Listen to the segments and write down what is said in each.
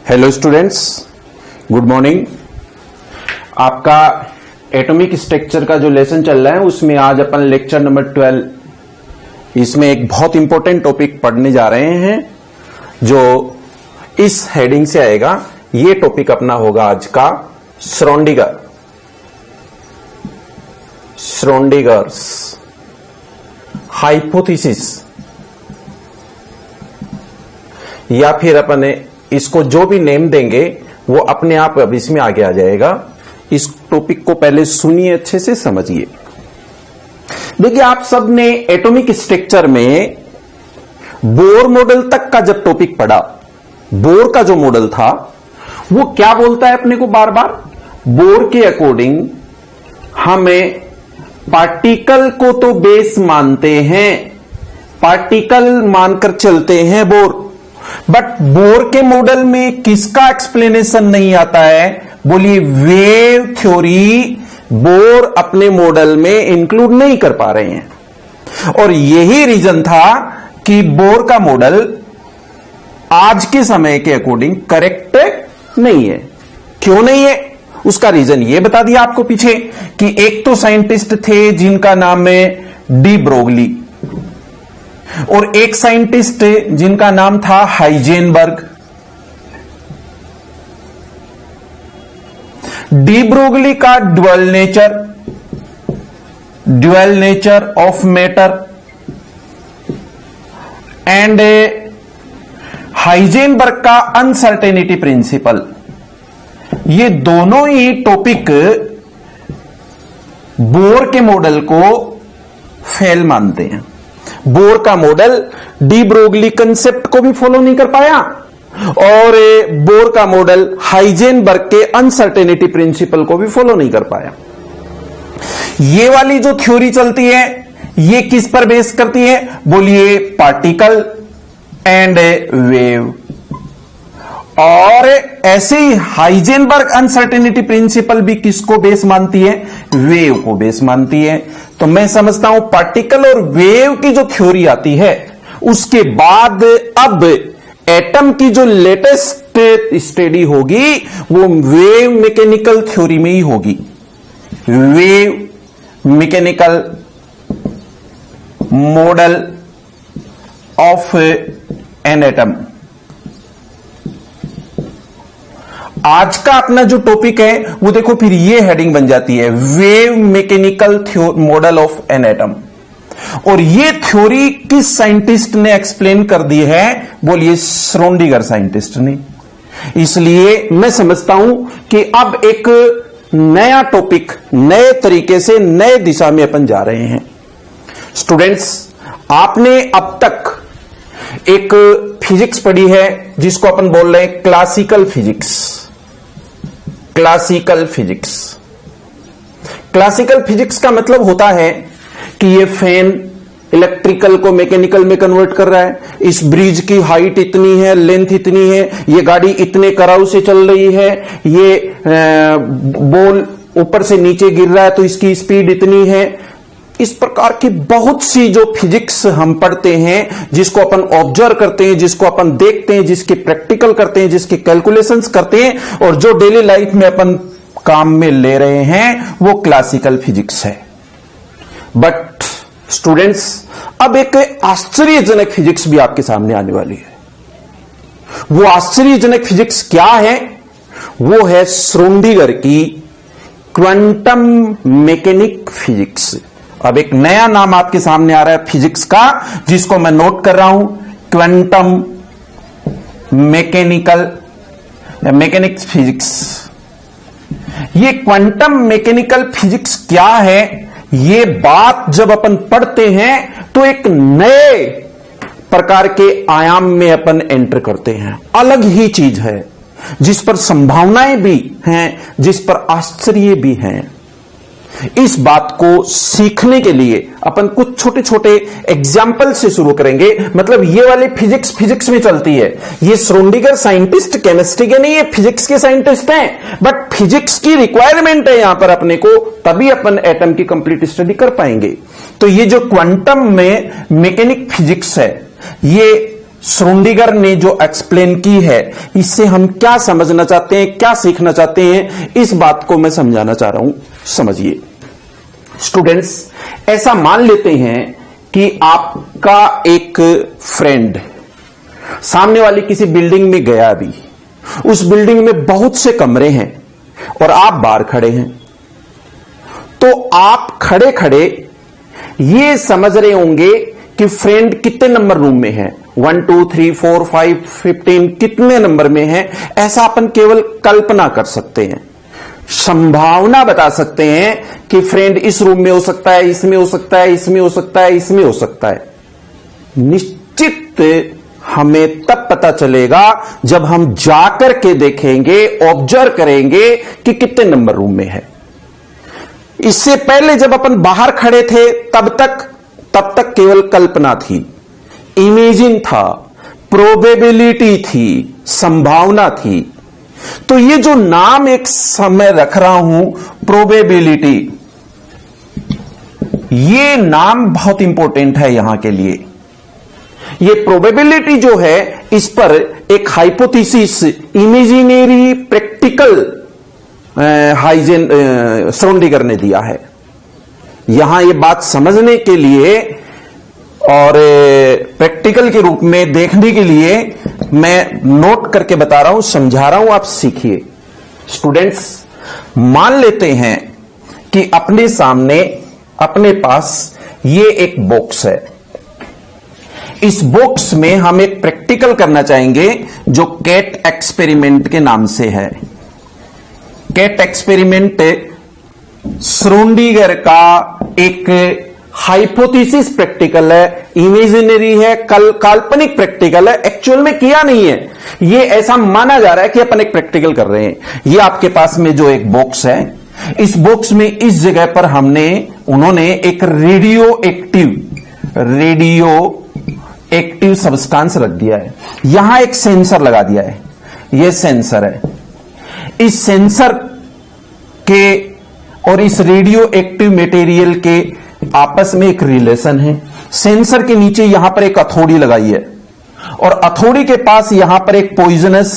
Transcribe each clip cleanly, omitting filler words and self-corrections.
Hello students, good morning. आपका atomic structure का जो लेसन चल रहा है उसमें आज अपन लेक्चर नंबर 12 इसमें एक बहुत इंपॉर्टेंट टॉपिक पढ़ने जा रहे हैं जो इस हेडिंग से आएगा। ये टॉपिक अपना होगा आज का श्रोडिंगर्स हाइपोथेसिस, या फिर अपन इसको जो भी नेम देंगे वो अपने आप अब इसमें आगे आ जाएगा। इस टॉपिक को पहले सुनिए, अच्छे से समझिए। देखिए, आप सब ने एटॉमिक स्ट्रक्चर में बोर मॉडल तक का जब टॉपिक पढ़ा, बोर का जो मॉडल था वो क्या बोलता है अपने को बार बार, बोर के अकॉर्डिंग हमें पार्टिकल को तो बेस मानते हैं, पार्टिकल मानकर चलते हैं बोर, बट बोर के मॉडल में किसका एक्सप्लेनेशन नहीं आता है? बोलिए, वेव थ्योरी बोर अपने मॉडल में इंक्लूड नहीं कर पा रहे हैं। और यही रीजन था कि बोर का मॉडल आज के समय के अकॉर्डिंग करेक्ट नहीं है। क्यों नहीं है? उसका रीजन ये बता दिया आपको पीछे कि एक तो साइंटिस्ट थे जिनका नाम है डी ब्रोगली, और एक साइंटिस्ट जिनका नाम था हाइजेनबर्ग। डी ब्रोगली का dual nature of matter and Heisenberg का अनसर्टेनिटी प्रिंसिपल, ये दोनों ही टॉपिक बोर के मॉडल को फेल मानते हैं। बोर का मॉडल डी ब्रोगली कंसेप्ट को भी फॉलो नहीं कर पाया और बोर का मॉडल हाइजेनबर्ग के अनसर्टेनिटी प्रिंसिपल को भी फॉलो नहीं कर पाया। ये वाली जो थ्योरी चलती है ये किस पर बेस करती है? बोलिए, पार्टिकल एंड वेव। और ऐसे ही हाइजेनबर्ग अनसर्टेनिटी प्रिंसिपल भी किसको बेस मानती है? वेव को बेस मानती है। तो मैं समझता हूं पार्टिकल और वेव की जो थ्योरी आती है उसके बाद अब एटम की जो लेटेस्ट स्टडी होगी वो वेव मैकेनिकल थ्योरी में ही होगी। Wave mechanical model of an atom. आज का अपना जो टॉपिक है वो देखो, फिर ये हेडिंग बन जाती है, wave mechanical model of an atom. और ये थ्योरी किस साइंटिस्ट ने एक्सप्लेन कर दी है? बोलिए, श्रोडिंगर साइंटिस्ट ने। इसलिए मैं समझता हूं कि अब एक नया टॉपिक नए तरीके से नए दिशा में अपन जा रहे हैं। स्टूडेंट्स, आपने अब तक एक फिजिक्स पढ़ी है जिसको अपन बोल रहे हैं classical physics. Classical physics, classical physics का मतलब होता है कि ये फैन इलेक्ट्रिकल को मैकेनिकल में कन्वर्ट कर रहा है, इस ब्रिज की हाइट इतनी है, लेंथ इतनी है, ये गाड़ी इतने कराव से चल रही है, ये बॉल ऊपर से नीचे गिर रहा है तो इसकी स्पीड इतनी है। इस प्रकार की बहुत सी जो फिजिक्स हम पढ़ते हैं, जिसको अपन ऑब्जर्व करते हैं, जिसको अपन देखते हैं, जिसके प्रैक्टिकल करते हैं, जिसके कैलकुलेशंस करते हैं और जो डेली लाइफ में अपन काम में ले रहे हैं, वो क्लासिकल फिजिक्स है। बट स्टूडेंट्स, अब एक आश्चर्यजनक फिजिक्स भी आपके सामने आने वाली है। वो आश्चर्यजनक फिजिक्स क्या है? वो है श्रोडिंगर की क्वांटम मैकेनिक फिजिक्स। अब एक नया नाम आपके सामने आ रहा है फिजिक्स का, जिसको मैं नोट कर रहा हूं, क्वांटम मैकेनिक्स फिजिक्स। ये क्वांटम मैकेनिकल फिजिक्स क्या है? ये बात जब अपन पढ़ते हैं तो एक नए प्रकार के आयाम में अपन एंटर करते हैं। अलग ही चीज है जिस पर संभावनाएं भी हैं, जिस पर आश्चर्य भी हैं। इस बात को सीखने के लिए अपन कुछ छोटे छोटे एग्जाम्पल से शुरू करेंगे। मतलब ये वाली फिजिक्स में चलती है। ये श्रोडिंगर साइंटिस्ट केमिस्ट्री के नहीं है, फिजिक्स के साइंटिस्ट हैं, बट फिजिक्स की रिक्वायरमेंट है यहां पर अपने को, तभी अपन एटम की कंप्लीट स्टडी कर पाएंगे। तो ये जो क्वांटम में मैकेनिक फिजिक्स है, ये श्रोडिंगर ने जो एक्सप्लेन की है, इससे हम क्या समझना चाहते हैं, क्या सीखना चाहते हैं, इस बात को मैं समझाना चाह रहा हूं। समझिए स्टूडेंट्स, ऐसा मान लेते हैं कि आपका एक फ्रेंड सामने वाली किसी बिल्डिंग में गया, अभी उस बिल्डिंग में बहुत से कमरे हैं और आप बाहर खड़े हैं। तो आप खड़े खड़े ये समझ रहे होंगे कि फ्रेंड कितने नंबर रूम में है, 1 2 3 4 5 15 कितने नंबर में है, ऐसा अपन केवल कल्पना कर सकते हैं, संभावना बता सकते हैं कि फ्रेंड इस रूम में हो सकता है, इसमें हो सकता है, इसमें हो सकता है, इसमें हो सकता है। निश्चित हमें तब पता चलेगा जब हम जाकर के देखेंगे, ऑब्जर्व करेंगे कि कितने नंबर रूम में है। इससे पहले जब अपन बाहर खड़े थे तब तक केवल कल्पना थी, इमेजिन था, प्रोबेबिलिटी थी, संभावना थी। तो ये जो नाम एक समय रख रहा हूं प्रोबेबिलिटी, ये नाम बहुत इंपॉर्टेंट है यहां के लिए। ये प्रोबेबिलिटी जो है, इस पर एक हाइपोथेसिस इमेजिनरी प्रैक्टिकल श्रोडिंगर ने दिया है। यहां ये बात समझने के लिए और प्रैक्टिकल के रूप में देखने के लिए मैं नोट करके बता रहा हूं, समझा रहा हूं, आप सीखिए। स्टूडेंट्स, मान लेते हैं कि अपने सामने, अपने पास ये एक बॉक्स है। इस बॉक्स में हम एक प्रैक्टिकल करना चाहेंगे जो कैट एक्सपेरिमेंट के नाम से है। कैट एक्सपेरिमेंट श्रोडिंगर का एक हाइपोथेसिस प्रैक्टिकल है, इमेजिनरी है, काल्पनिक प्रैक्टिकल है, एक्चुअल में किया नहीं है। ये ऐसा माना जा रहा है कि अपन एक प्रैक्टिकल कर रहे हैं। ये आपके पास में जो एक बॉक्स है, इस बॉक्स में इस जगह पर उन्होंने एक रेडियो एक्टिव सब्सटेंस रख दिया है। यहां एक सेंसर लगा दिया है, यह सेंसर है। इस सेंसर के और इस रेडियो एक्टिव मटेरियल के आपस में एक रिलेशन है। सेंसर के नीचे यहां पर एक हथौड़ी लगाई है और हथौड़ी के पास यहां पर एक पॉइजनस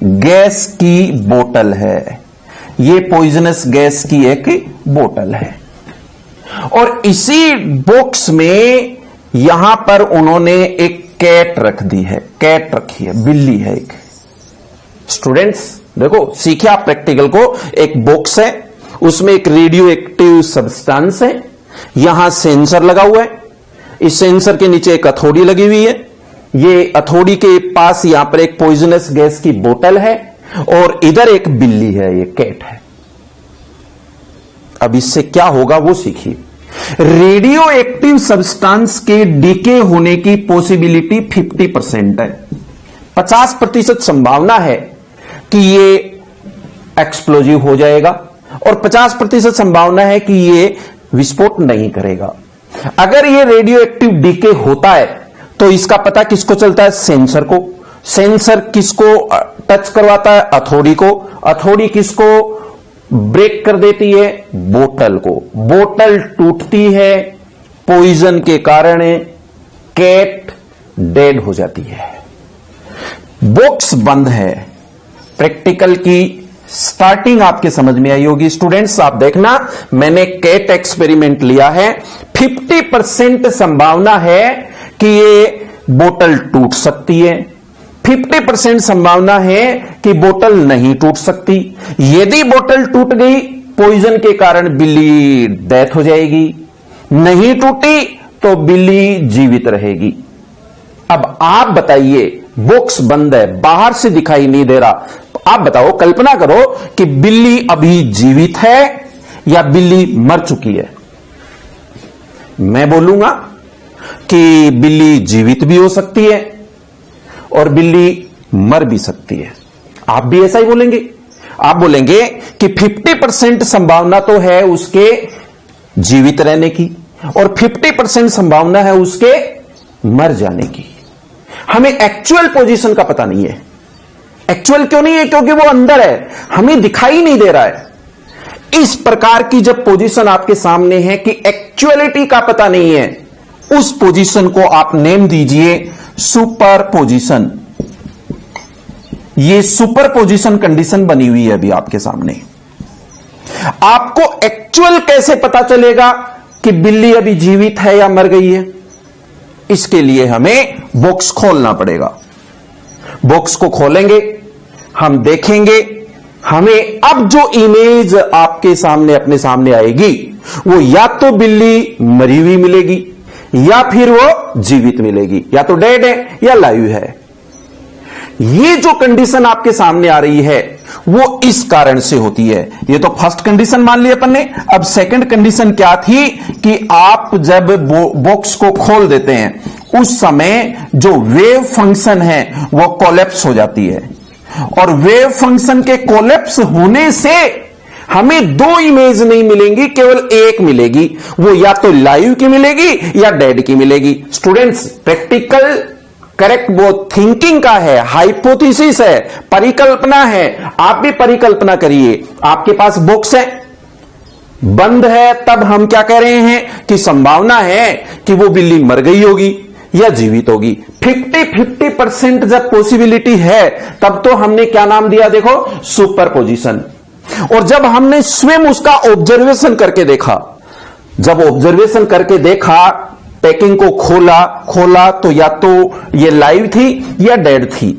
गैस की बोतल है। यह पॉइजनस गैस की एक बोतल है और इसी बॉक्स में यहां पर उन्होंने एक कैट रख दी है, कैट रखी है, बिल्ली है एक। स्टूडेंट्स देखो, सीखे आप प्रैक्टिकल को। एक बॉक्स है, उसमें एक रेडियो एक्टिव सब्सटेंस है, यहां सेंसर लगा हुआ है, इस सेंसर के नीचे एक हथौड़ी लगी हुई है, ये हथौड़ी के पास यहां पर एक पॉइजनस गैस की बोतल है और इधर एक बिल्ली है, ये कैट है। अब इससे क्या होगा वो सीखिए। रेडियो एक्टिव सब्सटेंस के डीके होने की पॉसिबिलिटी 50% है। 50% संभावना है कि ये एक्सप्लोजिव हो जाएगा और 50% संभावना है कि ये विस्फोट नहीं करेगा। अगर ये रेडियो एक्टिव डीके होता है तो इसका पता किसको चलता है? सेंसर को। सेंसर किसको टच करवाता है? हथौड़ी को। हथौड़ी किसको ब्रेक कर देती है? बोतल को। बोतल टूटती है, पॉइजन के कारण कैट डेड हो जाती है। बॉक्स बंद है। प्रैक्टिकल की स्टार्टिंग आपके समझ में आई होगी। स्टूडेंट्स आप देखना, मैंने कैट एक्सपेरिमेंट लिया है। 50% संभावना है कि ये बोतल टूट सकती है, 50% संभावना है कि बोतल नहीं टूट सकती। यदि बोतल टूट गई पॉइजन के कारण बिल्ली डेथ हो जाएगी, नहीं टूटी तो बिल्ली जीवित रहेगी। अब आप बताइए, बॉक्स बंद है, बाहर से दिखाई नहीं दे रहा, आप बताओ, कल्पना करो कि बिल्ली अभी जीवित है या बिल्ली मर चुकी है। मैं बोलूंगा कि बिल्ली जीवित भी हो सकती है और बिल्ली मर भी सकती है। आप भी ऐसा ही बोलेंगे। आप बोलेंगे कि 50% संभावना तो है उसके जीवित रहने की और 50% संभावना है उसके मर जाने की। हमें एक्चुअल पोजीशन का पता नहीं है। एक्चुअल क्यों नहीं है? क्योंकि वो अंदर है, हमें दिखाई नहीं दे रहा है। इस प्रकार की जब पोजीशन आपके सामने है कि एक्चुअलिटी का पता नहीं है, उस पोजीशन को आप नेम दीजिए सुपरपोजिशन, ये सुपरपोजिशन कंडीशन बनी हुई है अभी आपके सामने। आपको एक्चुअल कैसे पता चलेगा कि बिल्ली अभी जीवित है या मर गई है? इसके लिए हमें बॉक्स खोलना पड़ेगा। बॉक्स को खोलेंगे, हम देखेंगे, हमें अब जो इमेज आपके सामने अपने सामने आएगी वो या तो बिल्ली मरी हुई मिलेगी या फिर वो जीवित मिलेगी, या तो डेड है या लाइव है। ये जो कंडीशन आपके सामने आ रही है वो इस कारण से होती है। ये तो फर्स्ट कंडीशन मान ली अपन ने। अब सेकंड कंडीशन क्या थी कि आप जब बॉक्स को खोल देते हैं उस समय जो वेव फंक्शन है वो कोलैप्स हो जाती है, और वेव फंक्शन के कोलैप्स होने से हमें दो इमेज नहीं मिलेंगी, केवल एक मिलेगी। वो या तो लाइव की मिलेगी या डेड की मिलेगी। स्टूडेंट्स, प्रैक्टिकल करेक्ट वो थिंकिंग का है, हाइपोथेसिस है, परिकल्पना है। आप भी परिकल्पना करिए। आपके पास बॉक्स है, बंद है, तब हम क्या कह रहे हैं कि संभावना है कि वो बिल्ली मर गई होगी या जीवित होगी। 50-50% जब पॉसिबिलिटी है तब तो हमने क्या नाम दिया? देखो, सुपरपोजिशन। और जब हमने स्वयं उसका ऑब्जर्वेशन करके देखा, जब ऑब्जर्वेशन करके देखा, पैकिंग को खोला तो या तो ये लाइव थी या डेड थी,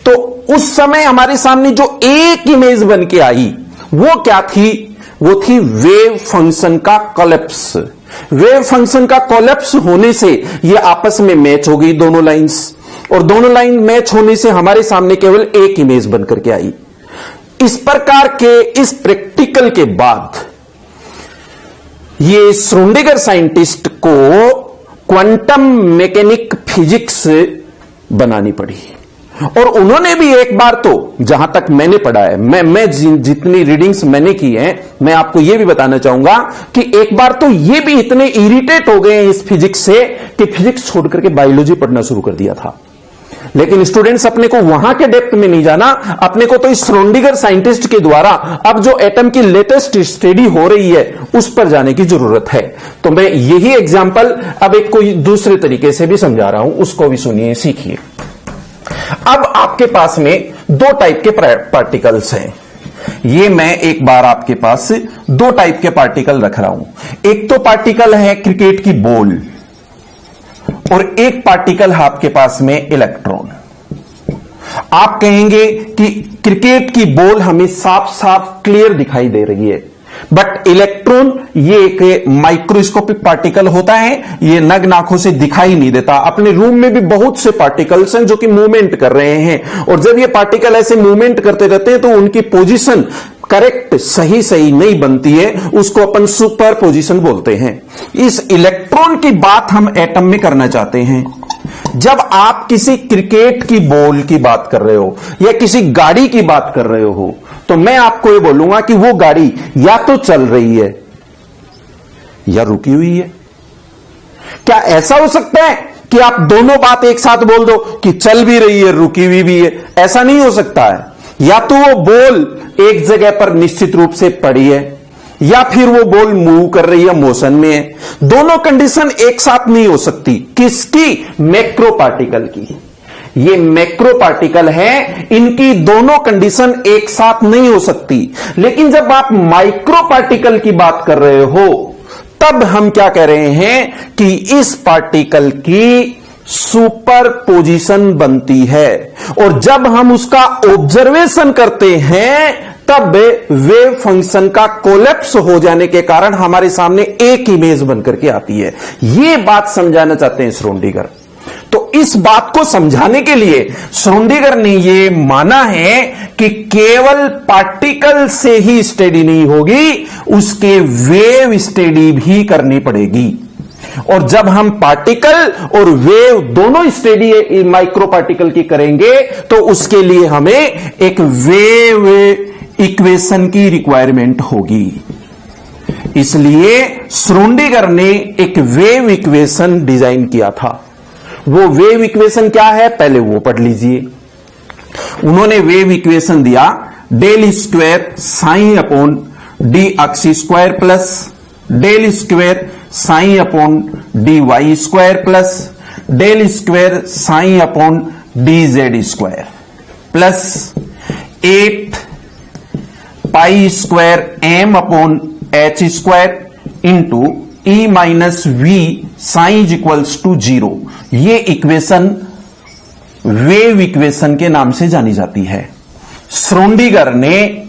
तो उस समय हमारे सामने जो एक इमेज बन के आई वो क्या थी? वो थी वेव फंक्शन का कोलैप्स। वेव फंक्शन का कोलैप्स होने से ये आपस में मैच हो गई दोनों लाइंस, और दोनों लाइन मैच होने से हमारे सामने केवल एक इमेज बन करके आई। इस प्रकार के इस प्रैक्टिकल के बाद ये श्रोडिंगर साइंटिस्ट को क्वांटम मैकेनिक फिजिक्स बनानी पड़ी। और उन्होंने भी एक बार तो, जहां तक मैंने पढ़ा है, मैं जितनी रीडिंग्स मैंने की हैं, मैं आपको यह भी बताना चाहूंगा कि एक बार तो ये भी इतने इरिटेट हो गए इस फिजिक्स से कि फिजिक्स छोड़ करके बायोलॉजी पढ़ना शुरू कर दिया था। लेकिन स्टूडेंट्स, अपने को वहां के डेप्थ में नहीं जाना, अपने को तो इस श्रोडिंगर साइंटिस्ट के द्वारा अब जो एटम की लेटेस्ट स्टडी हो रही है उस पर जाने की जरूरत है। तो मैं यही एग्जांपल अब एक कोई दूसरे तरीके से भी समझा रहा हूं, उसको भी सुनिए, सीखिए। अब आपके पास में दो टाइप के पार्टिकल्स हैं। ये मैं एक बार आपके पास दो टाइप के पार्टिकल रख रहा हूं। एक तो पार्टिकल है क्रिकेट की बॉल, और एक पार्टिकल है आपके पास में इलेक्ट्रॉन। आप कहेंगे कि क्रिकेट की बॉल हमें साफ साफ क्लियर दिखाई दे रही है, बट इलेक्ट्रॉन ये एक माइक्रोस्कोपिक पार्टिकल होता है, ये नग्न आंखों से दिखाई नहीं देता। अपने रूम में भी बहुत से पार्टिकल्स हैं जो कि मूवमेंट कर रहे हैं, और जब ये पार्टिकल ऐसे मूवमेंट करते रहते हैं तो उनकी पोजीशन करेक्ट सही नहीं बनती है, उसको अपन सुपर पोजीशन बोलते हैं। इस इलेक्ट्रॉन की बात हम एटम में करना चाहते हैं। जब आप किसी क्रिकेट की बॉल की बात कर रहे हो या किसी गाड़ी की बात कर रहे हो, तो मैं आपको ये बोलूंगा कि वो गाड़ी या तो चल रही है या रुकी हुई है। क्या ऐसा हो सकता है कि आप दोनों बात एक साथ बोल दो कि चल भी रही है, रुकी हुई भी है? ऐसा नहीं हो सकता है। या तो वो बॉल एक जगह पर निश्चित रूप से पड़ी है, या फिर वो बॉल मूव कर रही है, मोशन में है। दोनों कंडीशन एक साथ नहीं हो सकती। किसकी? मैक्रो पार्टिकल की। ये मैक्रो पार्टिकल है, इनकी दोनों कंडीशन एक साथ नहीं हो सकती। लेकिन जब आप माइक्रो पार्टिकल की बात कर रहे हो, तब हम क्या कह रहे हैं कि इस पार्टिकल की सुपर पोजिशन बनती है, और जब हम उसका ऑब्जर्वेशन करते हैं तब वेव फंक्शन का कोलैप्स हो जाने के कारण हमारे सामने एक इमेज बनकर के आती है। यह बात समझाना चाहते हैं श्रोडिंगर। तो इस बात को समझाने के लिए श्रोडिंगर ने यह माना है कि केवल पार्टिकल से ही स्टडी नहीं होगी, उसके वेव स्टडी भी करनी पड़ेगी। और जब हम पार्टिकल और वेव दोनों स्टडी माइक्रो पार्टिकल की करेंगे तो उसके लिए हमें एक वेव इक्वेशन की रिक्वायरमेंट होगी। इसलिए श्रोडिंगर ने एक वेव इक्वेशन डिजाइन किया था। वो वेव इक्वेशन क्या है, पहले वो पढ़ लीजिए। उन्होंने वेव इक्वेशन दिया, del square psi upon D X square plus del square psi upon D Y square plus del square psi upon D Z square plus 8 pi square M upon H square into E minus V psi equals to 0। ये equation wave equation के नाम से जानी जाती है। Schrodinger ने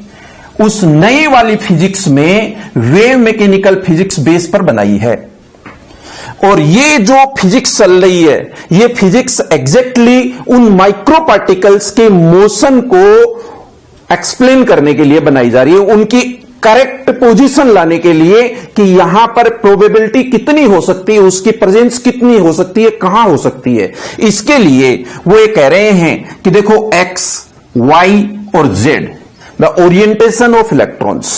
उस नई वाली फिजिक्स में वेव मैकेनिकल फिजिक्स बेस पर बनाई है। और ये जो फिजिक्स चल रही है, ये फिजिक्स एग्जैक्टली उन माइक्रो पार्टिकल्स के मोशन को एक्सप्लेन करने के लिए बनाई जा रही है, उनकी करेक्ट पोजीशन लाने के लिए कि यहां पर प्रोबेबिलिटी कितनी हो सकती है, उसकी प्रेजेंस कितनी हो सकती है, कहां हो सकती है। इसके लिए वो ये कह रहे हैं कि देखो x, y और z the orientation of electrons,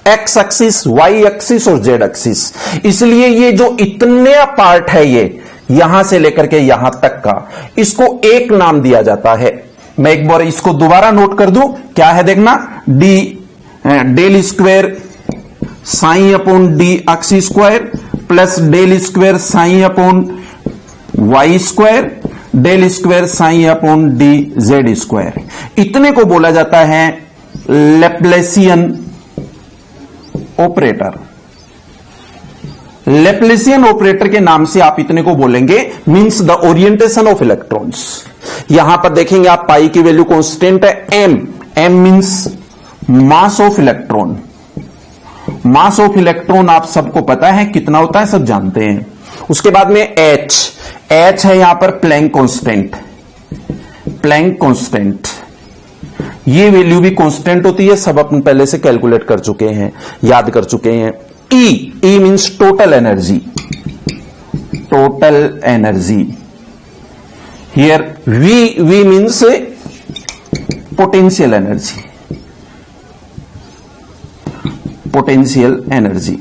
x axis, y axis और z एक्सिस। इसलिए ये जो इतने पार्ट है, ये यहां से लेकर के यहां तक का, इसको एक नाम दिया जाता है। मैं एक बार इसको दोबारा नोट कर दूं, क्या है देखना, del square psi upon D X square plus del square psi upon Y square del square psi upon D Z square. इतने को बोला जाता है लैप्लेसियन ऑपरेटर। लैप्लेसियन ऑपरेटर के नाम से आप इतने को बोलेंगे, means the orientation of electrons. यहां पर देखेंगे आप पाई की वैल्यू कांस्टेंट है M, M means mass of electron. Mass of electron आप सबको पता है कितना होता है, सब जानते हैं। उसके बाद में एच, एच है यहां पर प्लैंक कांस्टेंट, प्लैंक कांस्टेंट, ये वैल्यू भी कांस्टेंट होती है, सब अपन पहले से कैलकुलेट कर चुके हैं, याद कर चुके हैं। E, E means total energy, total energy. Here V, V means potential energy, potential energy.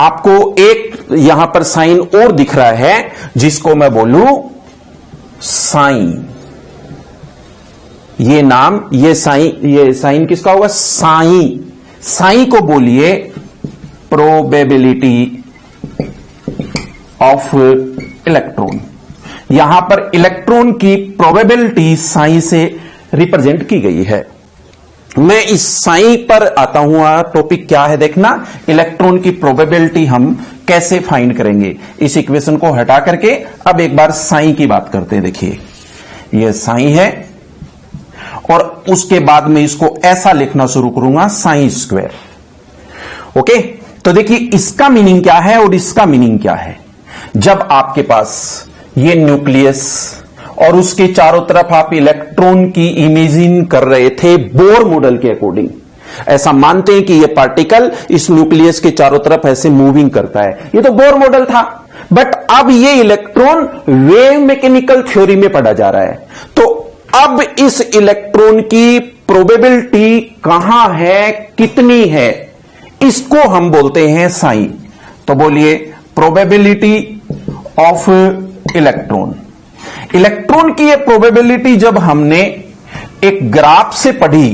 आपको एक यहां पर साइन और दिख रहा है जिसको मैं बोलूं साइन। ये नाम, ये साइन किसका होगा, साइन। साइन को बोलिए प्रोबेबिलिटी ऑफ इलेक्ट्रॉन। यहां पर इलेक्ट्रॉन की प्रोबेबिलिटी साइन से रिप्रेजेंट की गई है। मैं इस साइन पर आता हूं, टॉपिक क्या है देखना, इलेक्ट्रॉन की प्रोबेबिलिटी हम कैसे फाइंड करेंगे। इस इक्वेशन को हटा करके अब एक बार साइन की बात करते हैं। देखिए यह साइन है और उसके बाद में इसको ऐसा लिखना शुरू करूंगा, साइन स्क्वायर। ओके, तो देखिए इसका मीनिंग क्या है और इसका मीनिंग क्या है। जब आपके पास ये न्यूक्लियस और उसके चारों तरफ आप इलेक्ट्रॉन की इमेजिन कर रहे थे बोर मॉडल के अकॉर्डिंग, ऐसा मानते हैं कि ये पार्टिकल इस न्यूक्लियस के चारों तरफ ऐसे मूविंग करता है, ये तो बोर मॉडल था। बट अब ये इलेक्ट्रॉन वेव मैकेनिकल थ्योरी में पढ़ा जा रहा है, तो अब इस इलेक्ट्रॉन की प्रोबेबिलिटी कहां है, कितनी है, इसको हम बोलते हैं साइन। तो बोलिए प्रोबेबिलिटी ऑफ इलेक्ट्रॉन। इलेक्ट्रॉन की ये प्रोबेबिलिटी जब हमने एक ग्राफ से पढ़ी,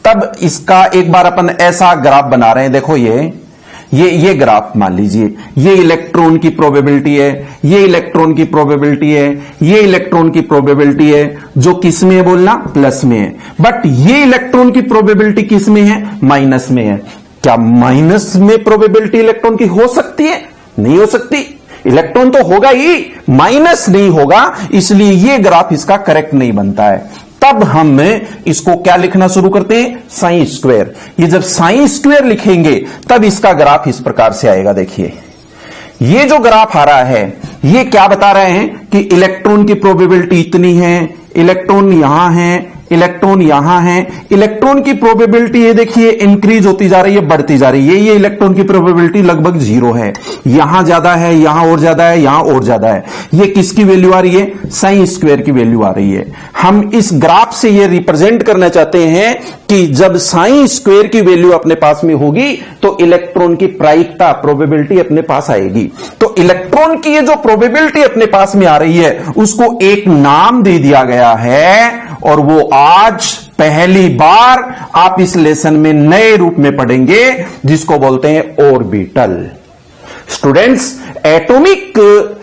तब इसका एक बार अपन ऐसा ग्राफ बना रहे हैं। देखो ये ग्राफ मान लीजिए, ये इलेक्ट्रॉन की प्रोबेबिलिटी है, ये इलेक्ट्रॉन की प्रोबेबिलिटी है, ये इलेक्ट्रॉन की प्रोबेबिलिटी है, जो किस में है बोलना, प्लस में है। बट ये इलेक्ट्रॉन की प्रोबेबिलिटी किस में है, माइनस में है। क्या माइनस में प्रोबेबिलिटी इलेक्ट्रॉन की हो सकती है? नहीं हो सकती। इलेक्ट्रॉन तो होगा ही, माइनस नहीं होगा, इसलिए ये ग्राफ इसका करेक्ट नहीं बनता है। तब हम इसको क्या लिखना शुरू करते हैं, साइन स्क्वायर। ये जब साइन स्क्वायर लिखेंगे तब इसका ग्राफ इस प्रकार से आएगा। देखिए ये जो ग्राफ आ रहा है, ये क्या बता रहे हैं कि इलेक्ट्रॉन की प्रोबेबिलिटी इतनी है, इलेक्ट्रॉन यहां है, इलेक्ट्रॉन यहां है। इलेक्ट्रॉन की प्रोबेबिलिटी ये देखिए इंक्रीज होती जा रही है, बढ़ती जा रही है। ये इलेक्ट्रॉन की प्रोबेबिलिटी लगभग 0 है, यहां ज्यादा है, यहां और ज्यादा है, यहां और ज्यादा है। ये किसकी वैल्यू आ रही है, साइन स्क्वायर की वैल्यू आ रही है। हम इस ग्राफ से ये रिप्रेजेंट करना चाहते हैं कि जब साइन स्क्वायर की वैल्यू अपने पास में होगी तो इलेक्ट्रॉन की प्रायिकता, प्रोबेबिलिटी अपने पास आएगी। तो इलेक्ट्रॉन की ये जो प्रोबेबिलिटी अपने पास में आ रही है, उसको एक नाम दे दिया गया है, और वो आज पहली बार आप इस लेसन में नए रूप में पढ़ेंगे, जिसको बोलते हैं ऑर्बिटल। स्टूडेंट्स, एटॉमिक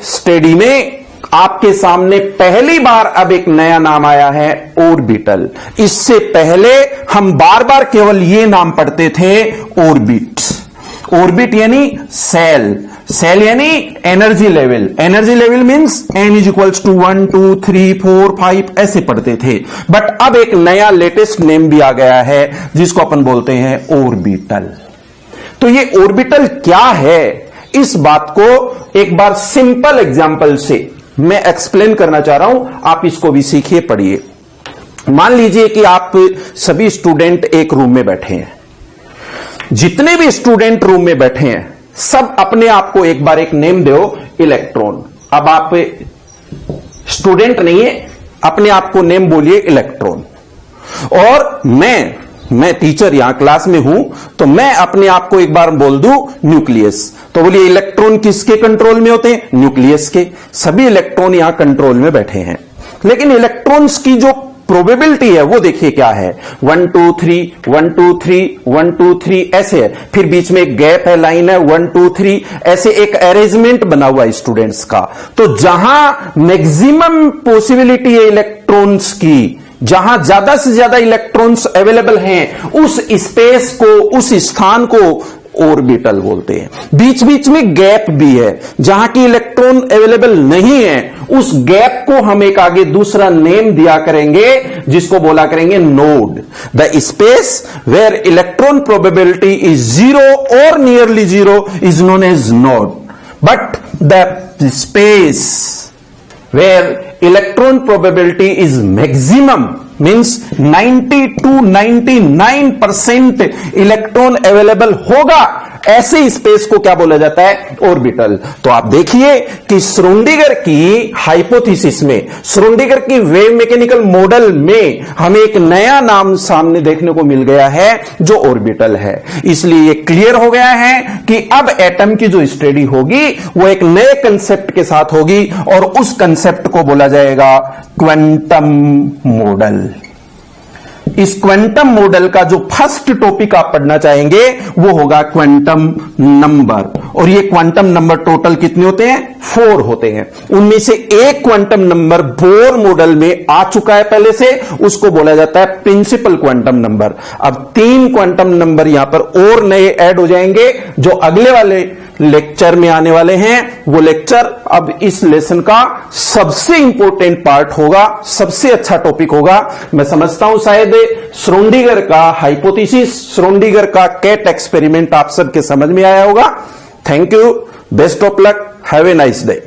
स्टडी में आपके सामने पहली बार अब एक नया नाम आया है, ऑर्बिटल। इससे पहले हम बार बार केवल ये नाम पढ़ते थे, ऑर्बिट। ऑर्बिट यानी सेल, सेल यानी energy level. Energy level means n is equals to 1 2 3 4 5 ऐसे पढ़ते थे। बट अब एक नया लेटेस्ट नेम भी आ गया है जिसको अपन बोलते हैं ऑर्बिटल। तो ये ऑर्बिटल क्या है, इस बात को एक बार सिंपल एग्जांपल से मैं एक्सप्लेन करना चाह रहा हूं। आप इसको भी सीखिए, पढ़िए। मान लीजिए कि आप सभी स्टूडेंट एक रूम में बैठे हैं। जितने भी स्टूडेंट रूम में बैठे हैं सब अपने आप को एक बार एक नेम दो, इलेक्ट्रॉन। अब आप स्टूडेंट नहीं है, अपने आप को नेम बोलिए इलेक्ट्रॉन। और मैं टीचर यहां क्लास में हूं तो मैं अपने आप को एक बार बोल दूं न्यूक्लियस। तो बोलिए इलेक्ट्रॉन किसके कंट्रोल में होते हैं, न्यूक्लियस के। सभी इलेक्ट्रॉन यहां कंट्रोल में बैठे हैं। लेकिन इलेक्ट्रॉन्स की जो प्रोबेबिलिटी है वो देखिए क्या है, 1 2 3 1 2 3 1 2 3 ऐसे है। फिर बीच में एक गैप है, लाइन है, 1 2 3 ऐसे एक अरेंजमेंट बना हुआ है स्टूडेंट्स का। तो जहां मैक्सिमम पॉसिबिलिटी है इलेक्ट्रॉन्स की, जहां ज्यादा से ज्यादा इलेक्ट्रॉन्स अवेलेबल हैं, उस स्पेस को, उस स्थान को ऑर्बिटल बोलते हैं। बीच बीच में गैप भी है, जहां की इलेक्ट्रॉन अवेलेबल नहीं है, उस गैप को हम एक आगे दूसरा नेम दिया करेंगे जिसको बोला करेंगे node. The space where electron probability is 0 और nearly 0 is known as node. But the space where electron probability is maximum means 90 to 99% electron available होगा, ऐसे स्पेस को क्या बोला जाता है, ऑर्बिटल। तो आप देखिए कि श्रोडिंगर की हाइपोथेसिस में, श्रोडिंगर की वेव मैकेनिकल मॉडल में हमें एक नया नाम सामने देखने को मिल गया है जो ऑर्बिटल है। इसलिए ये क्लियर हो गया है कि अब एटम की जो स्टडी होगी वो एक नए कंसेप्ट के साथ होगी और उस कंसेप्ट को बोला जाएगा क्वांटम मॉडल। इस क्वांटम मॉडल का जो फर्स्ट टॉपिक आप पढ़ना चाहेंगे वो होगा क्वांटम नंबर। और ये क्वांटम नंबर टोटल कितने होते हैं, 4 होते हैं। उनमें से एक क्वांटम नंबर बोर मॉडल में आ चुका है पहले से, उसको बोला जाता है प्रिंसिपल क्वांटम नंबर। अब 3 क्वांटम नंबर यहां पर और नए ऐड हो जाएंगे जो अगले वाले लेक्चर में आने वाले हैं। वो लेक्चर अब इस लेसन का सबसे इंपॉर्टेंट पार्ट होगा, सबसे अच्छा टॉपिक होगा। मैं समझता हूं शायद श्रोडिंगर का हाइपोथेसिस, श्रोडिंगर का कैट एक्सपेरिमेंट आप सबके समझ में आया होगा। Thank you, best of luck, have a nice day.